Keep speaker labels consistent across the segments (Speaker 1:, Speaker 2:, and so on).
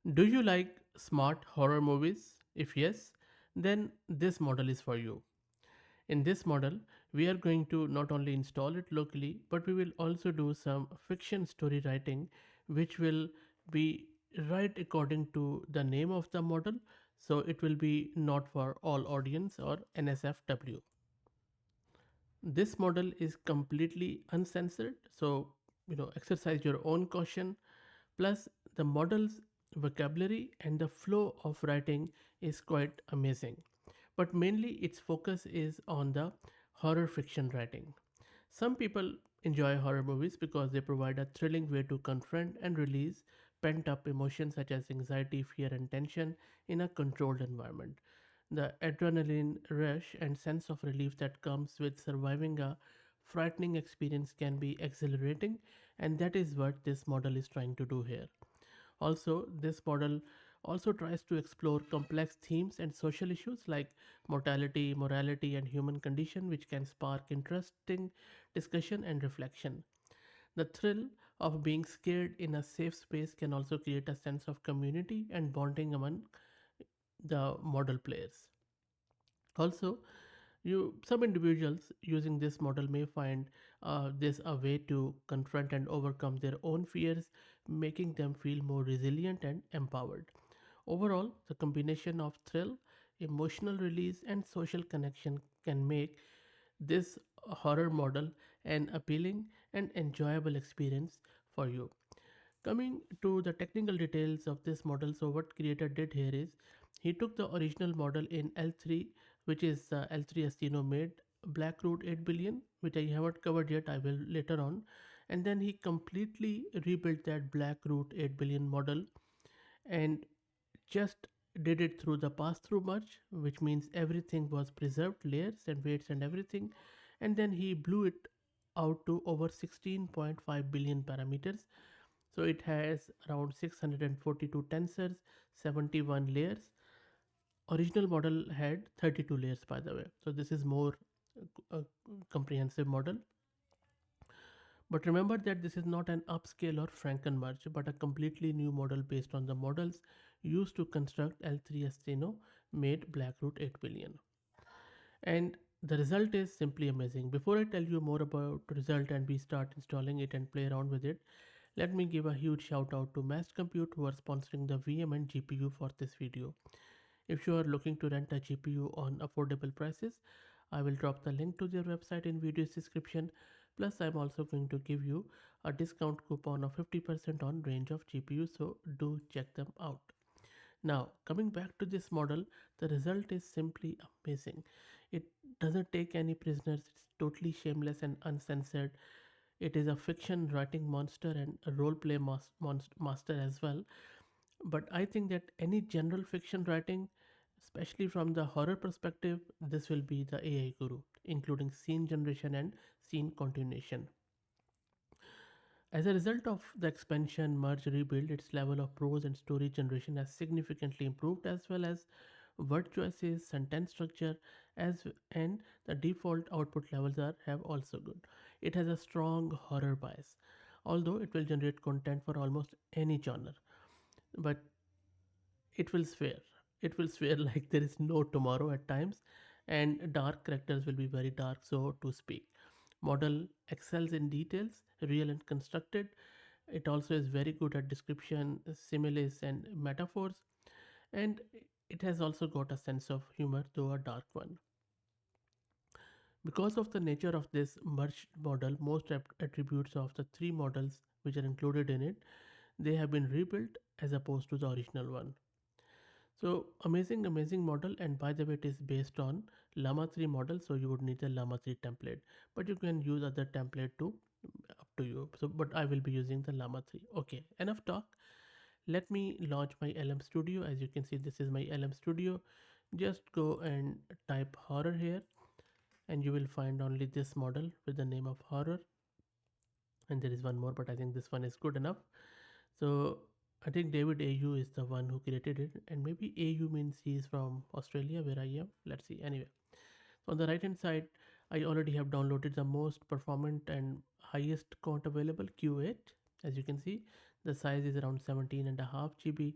Speaker 1: Do you like smart horror movies? If yes, then this model is for you. In this model, we are going to not only install it locally, but we will also do some fiction story writing, which will be right according to the name of the model. So it will be not for all audience or NSFW. This model is completely uncensored, so exercise your own caution. Plus, the model's vocabulary and the flow of writing is quite amazing. But mainly, its focus is on the horror fiction writing. Some people enjoy horror movies because they provide a thrilling way to confront and release pent up emotions such as anxiety, fear, and tension in a controlled environment. The adrenaline rush and sense of relief that comes with surviving a frightening experience can be exhilarating, and that is what this model is trying to do here. Also, this model also tries to explore complex themes and social issues like mortality, morality, and human condition, which can spark interesting discussion and reflection. The thrill of being scared in a safe space can also create a sense of community and bonding among the model players. Also, some individuals using this model may find this a way to confront and overcome their own fears, making them feel more resilient and empowered. Overall, the combination of thrill, emotional release, and social connection can make this horror model an appealing and enjoyable experience for you. Coming to the technical details of this model, so what creator did here is he took the original model in L3, which is L3 Stheno Maid Blackroot 8 billion, which I haven't covered yet, I will later on. And then he completely rebuilt that Blackroot 8 billion model and just did it through the pass through merge, which means everything was preserved, layers and weights and everything. And then he blew it out to over 16.5 billion parameters, so it has around 642 tensors, 71 layers. Original model had 32 layers, by the way. So this is more uh, comprehensive model. But remember that this is not an upscale or Frankenmerge, but a completely new model based on the models used to construct L3 Steno made Blackroot 8 billion. And the result is simply amazing. Before I tell you more about the result and we start installing it and play around with it, let me give a huge shout out to Mass Compute who are sponsoring the VM and GPU for this video. If you are looking to rent a GPU on affordable prices, I will drop the link to their website in video's description. Plus, I'm also going to give you a discount coupon of 50% on range of GPU, so do check them out. Now, coming back to this model, the result is simply amazing. It doesn't take any prisoners, it's totally shameless and uncensored. It is a fiction writing monster and a roleplay master as well. But I think that any general fiction writing, especially from the horror perspective, this will be the AI guru, including scene generation and scene continuation. As a result of the expansion, merge, rebuild, its level of prose and story generation has significantly improved, as well as word choices, sentence structure, as and the default output levels are have also good. It has a strong horror bias, although it will generate content for almost any genre. But it will swear. It will swear like there is no tomorrow at times, and dark characters will be very dark, so to speak. Model excels in details, real and constructed. It also is very good at description, similes, and metaphors, and it has also got a sense of humor, though a dark one. Because of the nature of this merged model, most attributes of the three models which are included in it, they have been rebuilt as opposed to the original one. So amazing, amazing model. And by the way, it is based on Llama 3 model. So you would need the Llama 3 template, but you can use other template too, up to you. So, but I will be using the Llama 3. Okay, enough talk. Let me launch my LM Studio. As you can see, this is my LM Studio. Just go and type horror here, and you will find only this model with the name of horror. And there is one more, but I think this one is good enough. So I think David AU is the one who created it, and maybe AU means he is from Australia, where I am. Let's see. Anyway, so on the right hand side, I already have downloaded the most performant and highest count available Q8. As you can see, the size is around 17.5 GB.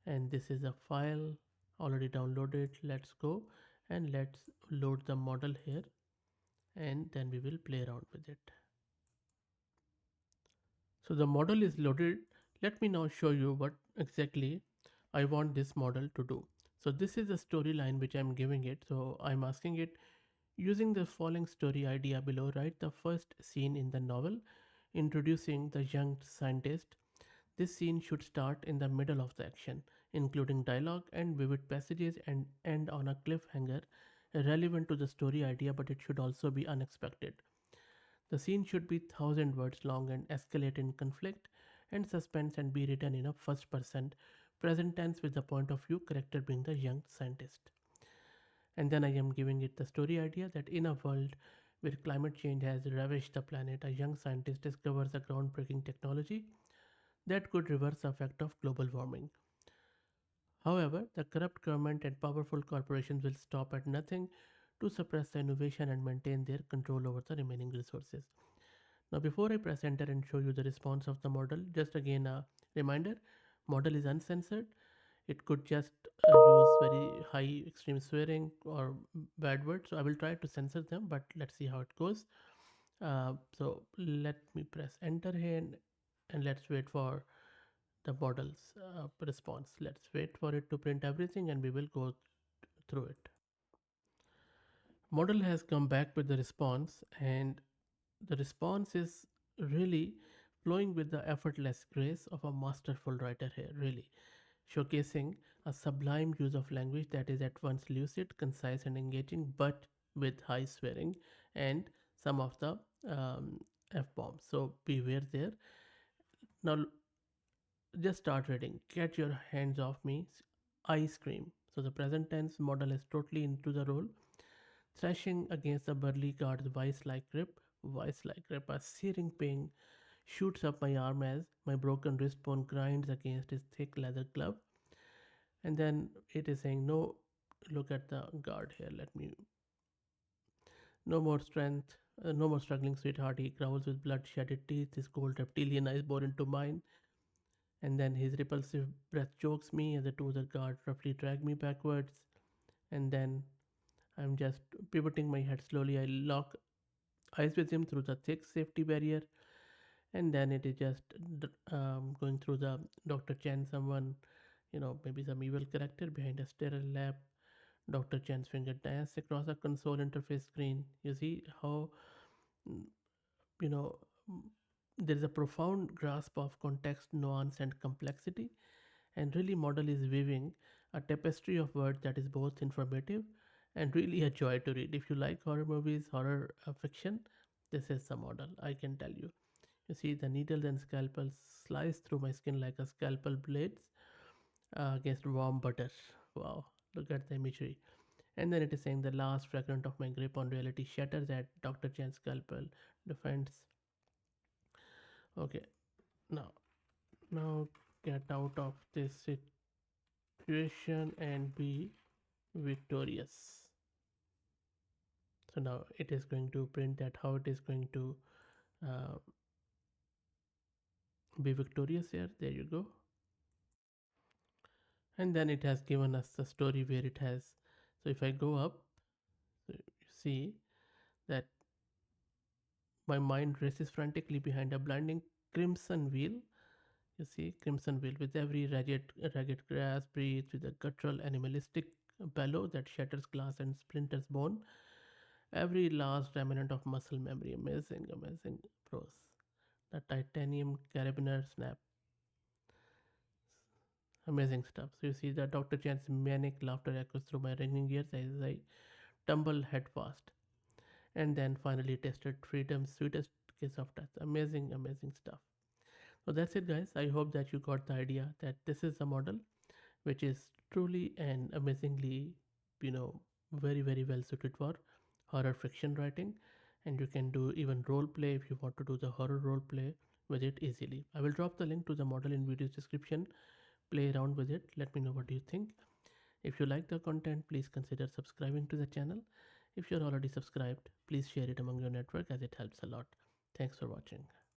Speaker 1: and this is a file already downloaded. Let's go and let's load the model here, and then we will play around with it. So the model is loaded. Let me now show you what exactly I want this model to do. So this is a storyline which I'm giving it. So I'm asking it, using the following story idea below, write the first scene in the novel introducing the young scientist. This scene should start in the middle of the action, including dialogue and vivid passages, and end on a cliffhanger relevant to the story idea, but it should also be unexpected. The scene should be 1,000 words long and escalate in conflict and suspense and be written in a first person present tense with the point of view character being the young scientist. And then I am giving it the story idea that in a world where climate change has ravaged the planet, a young scientist discovers a groundbreaking technology that could reverse the effect of global warming. However, the corrupt government and powerful corporations will stop at nothing to suppress the innovation and maintain their control over the remaining resources. Now, before I press enter and show you the response of the model, just again a reminder, model is uncensored. It could just use very high extreme swearing or bad words. So I will try to censor them, but let's see how it goes. So let me press enter here, and let's wait for the model's response. Let's wait for it to print everything and we will go through it. Model has come back with the response, and the response is really flowing with the effortless grace of a masterful writer here, really showcasing a sublime use of language that is at once lucid, concise, and engaging, but with high swearing and some of the f bombs. So beware there. Now just start reading. Get your hands off me. I scream. So the present tense model is totally into the role, thrashing against the burly guard's vice-like grip. Vice-like grip, a searing pain shoots up my arm as my broken wrist bone grinds against his thick leather glove. And then it is saying, no, look at the guard here. Let me, no more strength, no more struggling, sweetheart. He growls with blood-shedded teeth, his cold reptilian eyes bore into mine. And then his repulsive breath chokes me as the two other guards roughly drag me backwards. And then I'm just pivoting my head slowly. I lock eyes with him through the thick safety barrier. And then it is just going through the Dr. Chen, someone, maybe some evil character behind a sterile lab. Dr. Chen's finger dance across a console interface screen. You see how, mm, you know, mm, there is a profound grasp of context, nuance, and complexity. And really, model is weaving a tapestry of words that is both informative and really a joy to read. If you like horror movies, horror fiction, this is the model, I can tell you. You see, the needles and scalpels slice through my skin like a scalpel blades against warm butter. Wow, look at the imagery. And then it is saying the last fragment of my grip on reality shatters at Dr. Chan's scalpel defense. Okay, now, now get out of this situation and be victorious. So now it is going to print that how it is going to uh, be victorious here. There you go. And then it has given us the story where it has. So if I go up, so you see that my mind races frantically behind a blinding crimson wheel. You see, crimson wheel with every ragged grass breathes with a guttural animalistic bellow that shatters glass and splinters bone. Every last remnant of muscle memory. Amazing, amazing prose. The titanium carabiner snap. Amazing stuff. So you see that Dr. Chan's manic laughter echoes through my ringing ears as I tumble head fast. And then finally tasted freedom's sweetest kiss of death. Amazing, amazing stuff. So that's it, guys. I hope that you got the idea that this is a model which is truly and amazingly, you know, very, very well suited for horror fiction writing. And you can do even role play if you want to do the horror role play with it easily. I will drop the link to the model in video's description. Play around with it. Let me know what do you think. If you like the content, please consider subscribing to the channel. If you're already subscribed, please share it among your network as it helps a lot. Thanks for watching.